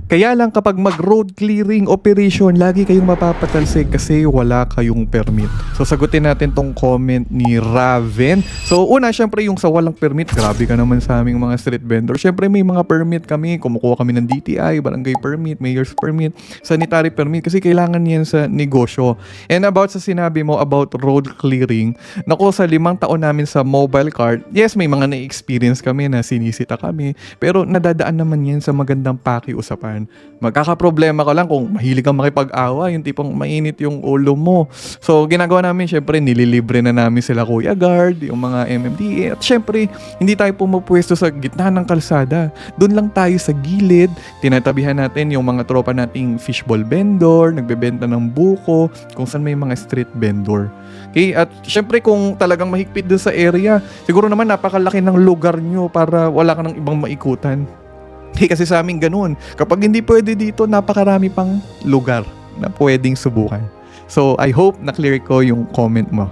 Kaya lang kapag mag-road clearing operation, lagi kayong mapapatalsik kasi wala kayong permit. So sagutin natin tong comment ni Raven. So una, syempre yung sa walang permit, grabe ka naman sa aming mga street vendor. Syempre may mga permit kami, kumukuha kami ng DTI, barangay permit, mayor's permit, sanitary permit kasi kailangan yan sa negosyo. And about sa sinabi mo about road clearing, naku, sa 5 taon namin sa mobile cart, yes, may mga na-experience kami na sinisita kami, pero nadadaan naman yan sa magandang pakiusapan. Magkakaproblema ka lang kung mahilig kang makipag-awa, yung tipong mainit yung ulo mo. So, ginagawa namin, syempre, nililibre na namin sila Kuya Guard, yung mga MMDA. At syempre, hindi tayo pumupwesto sa gitna ng kalsada. Doon lang tayo sa gilid, tinatabihan natin yung mga tropa nating fishball vendor, nagbebenta ng buko, kung saan may mga street vendor. Okay? At syempre, kung talagang mahigpit dun sa area, siguro naman napakalaki ng lugar nyo para wala ka ng ibang maikutan. Kasi sa amin ganun. Kapag hindi pwede dito, napakarami pang lugar na pwedeng subukan. So, I hope na clear ko yung comment mo.